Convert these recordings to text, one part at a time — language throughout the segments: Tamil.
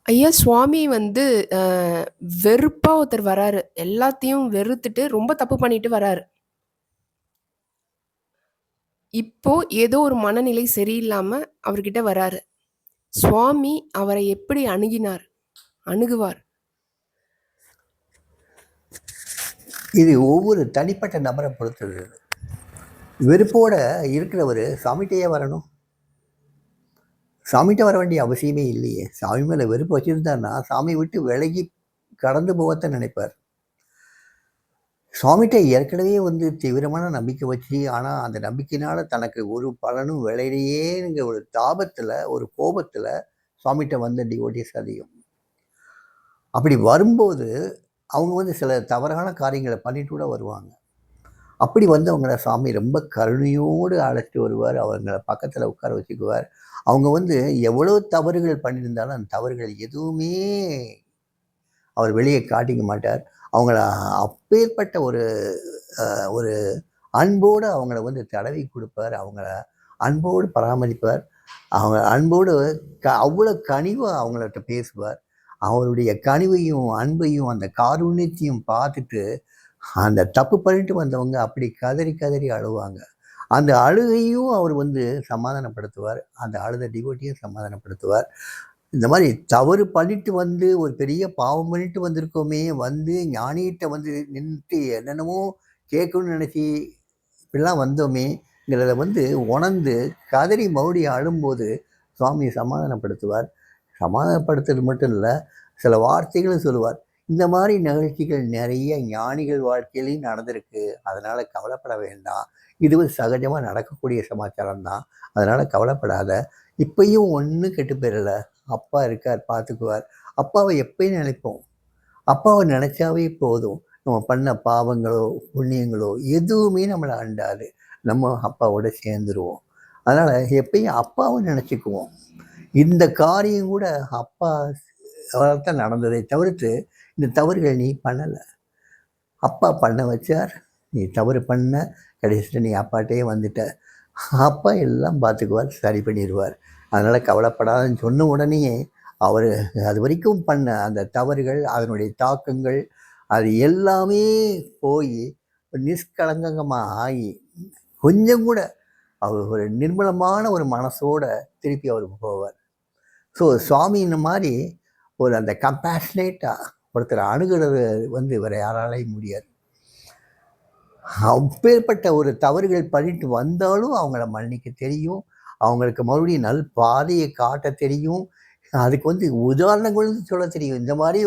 ஐயா சுவாமி வந்து அ வெறுப்பா ஒருத்தர் வராரு. எல்லாத்தையும் வெறுத்துட்டு ரொம்ப தப்பு பண்ணிட்டு வராரு. இப்போ ஏதோ ஒரு மனநிலை சரியில்லாம அவர்கிட்ட வராரு. சுவாமி அவரை எப்படி அணுகினார்? அணுகுவார்? இது ஒவ்வொரு தனிப்பட்ட நபரை பொறுத்தது. வெறுப்போட இருக்கிறவர் சாமிகிட்டயே வரணும். சாமிகிட்ட வர வேண்டிய அவசியமே இல்லையே. சாமி மேலே வெறுப்பு வச்சுருந்தாருன்னா சாமி விட்டு விலகி கடந்து போகத்தான் நினைப்பார். சுவாமிகிட்ட ஏற்கனவே தீவிரமான நம்பிக்கை வச்சு, ஆனால் அந்த நம்பிக்கையினால தனக்கு ஒரு பலனும் விளையிலையேங்கிற ஒரு தாபத்தில், ஒரு கோபத்தில் சுவாமிகிட்ட வந்த டிவோட்டிஸ் அதிகம். அப்படி வரும்போது அவங்க சில தவறான காரியங்களை பண்ணிட்டு கூட வருவாங்க. அப்படி அவங்கள சாமி ரொம்ப கருணையோடு அழைச்சிட்டு வருவார். அவங்கள பக்கத்தில் உட்கார வச்சுக்குவார். அவங்க எவ்வளோ தவறுகள் பண்ணியிருந்தாலும் அந்த தவறுகள் எதுவுமே அவர் வெளியே காட்டிக்க மாட்டார். அவங்கள அப்பேற்பட்ட ஒரு ஒரு அன்போடு அவங்கள தடவி கொடுப்பார். அவங்கள அன்போடு பராமரிப்பார். அவங்க அன்போடு அவ்வளோ கனிவாக அவங்கள்ட்ட பேசுவார். அவருடைய கனிவையும் அன்பையும் அந்த காருண்யத்தையும் பார்த்துட்டு அந்த தப்பு பண்ணிட்டு வந்தவங்க அப்படி கதறி கதறி அழுவாங்க. அந்த அழுகையும் அவர் சமாதானப்படுத்துவார். அந்த அழுத டிவோட்டியும் சமாதானப்படுத்துவார். இந்த மாதிரி தவறு பண்ணிட்டு ஒரு பெரிய பாவம் பண்ணிட்டு வந்திருக்கோமே, ஞானிகிட்ட நின்றுட்டு என்னென்னமோ கேட்கணும்னு நினச்சி இப்படிலாம் வந்தோமேங்கிறத உணர்ந்து கதறி மறுபடியும் அழும்போது சுவாமி சமாதானப்படுத்துவார். சமாதானப்படுத்துறது மட்டும் இல்லை, சில வார்த்தைகளும் சொல்லுவார். இந்த மாதிரி நிகழ்ச்சிகள் நிறைய ஞானிகள் வாழ்க்கையிலையும் நடந்திருக்கு. அதனால் கவலைப்பட வேண்டாம். இது சகஜமாக நடக்கக்கூடிய சமாச்சாரம் தான். அதனால் கவலைப்படாத. இப்பயும் ஒன்றும் கெட்டு போயிடல. அப்பா இருக்கார், பார்த்துக்குவார். அப்பாவை எப்பயும் நினைப்போம். அப்பாவை நினச்சாவே போதும். நம்ம பண்ண பாவங்களோ புண்ணியங்களோ எதுவுமே நம்மளை அண்டாது. நம்ம அப்பாவோட சேர்ந்துருவோம். அதனால் எப்பயும் அப்பாவை நினச்சிக்குவோம். இந்த காரியம் கூட அப்பா தான் நடந்ததை தவிர்த்து இந்த தவறுகள் நீ பண்ணலை. அப்பா பண்ண வச்சார், நீ தவறு பண்ண, கடைசியில் நீ அப்பாட்டே வந்துட்ட. அப்பா எல்லாம் பார்த்துக்குவார், சரி பண்ணிடுவார். அதனால் கவலைப்படாதுன்னு சொன்ன உடனேயே அவர் அது வரைக்கும் பண்ண அந்த தவறுகள், அதனுடைய தாக்கங்கள், அது எல்லாமே போய் நிஷ்கலங்கமாக ஆகி கொஞ்சம் கூட அவர் ஒரு நிர்மலமான ஒரு மனசோட திருப்பி அவருக்கு போவார். ஸோ சுவாமி இந்த மாதிரி ஒரு அந்த கம்பேஷனேட்டாக ஒருத்தர் அணுகிறது வேறு யாராலையும் முடியாது. அப்பேற்பட்ட ஒரு தவறுகள் பண்ணிட்டு வந்தாலும் அவங்கள மன்னிக்க தெரியும். அவங்களுக்கு மறுபடியும் நல் பாதையை காட்ட தெரியும். அதுக்கு உதாரணங்கள் சொல்ல தெரியும். இந்த மாதிரி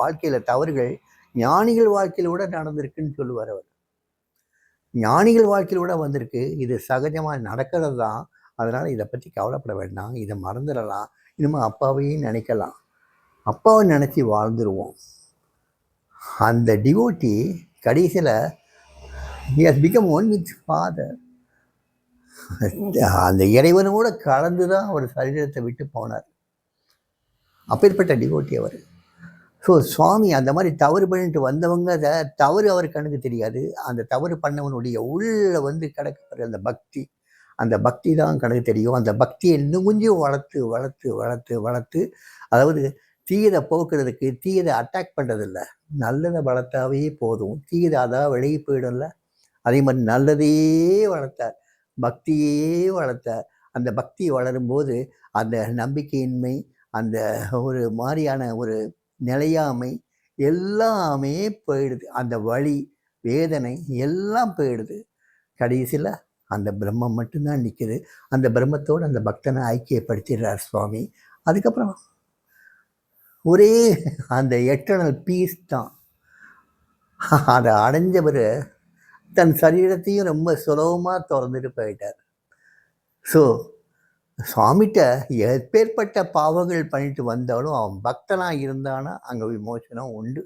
வாழ்க்கையில் தவறுகள் ஞானிகள் வாழ்க்கையில் கூட நடந்திருக்குன்னு சொல்லுவார் அவர். ஞானிகள் வாழ்க்கையில் கூட வந்திருக்கு. இது சகஜமாக நடக்கிறது தான். அதனால் இதை பற்றி கவலைப்பட வேண்டாம். இதை மறந்துடலாம். இனிமேல் அப்பாவையும் நினைக்கலாம். அப்பாவை நினச்சி வாழ்ந்துருவோம். அந்த டிவோட்டி கடைசியில் he has become one with father. அந்த இறைவனோட கலந்து தான் அவர் சரீரத்தை விட்டு போனார். அப்பேற்பட்ட டிவோட்டி அவர். ஸோ சுவாமி அந்த மாதிரி தவறு பண்ணிட்டு வந்தவங்க தவறு அவர் கண்ணுக்கு தெரியாது. அந்த தவறு பண்ணவனுடைய உள்ள கிடக்கிற அந்த பக்தி, அந்த பக்தி தான் கணக்கு தெரியும். அந்த பக்தியை இன்னும் கொஞ்சம் வளர்த்து வளர்த்து வளர்த்து வளர்த்து, அதாவது தீயதை போக்குறதுக்கு தீயதை அட்டாக் பண்ணுறதில்ல, நல்லதை வளர்த்தாவே போதும். தீயதை அதான் விலகி போயிடும்ல. அதே மாதிரி நல்லதையே வளர்த்தார், பக்தியே வளர்த்தார். அந்த பக்தி வளரும்போது அந்த நம்பிக்கையின்மை, அந்த ஒரு மாதிரியான ஒரு நிலையாமை எல்லாமே போயிடுது. அந்த வலி வேதனை எல்லாம் போயிடுது. கடைசியில் அந்த பிரம்மம் மட்டும்தான் நிற்குது. அந்த பிரம்மத்தோடு அந்த பக்தனை ஐக்கியப்படுத்திடுறார் சுவாமி. அதுக்கப்புறம் ஒரே அந்த எட்டர்னல் பீஸ் தான். அதை அடைஞ்சவர் தன் சரீரத்தையும் ரொம்ப சுலபமாக திறந்துட்டு போயிட்டார். ஸோ சுவாமிகிட்ட எப்பேற்பட்ட பாவங்கள் பண்ணிட்டு வந்தாலும் அவன் பக்தனாக இருந்தானா அங்கே விமோசனம் உண்டு.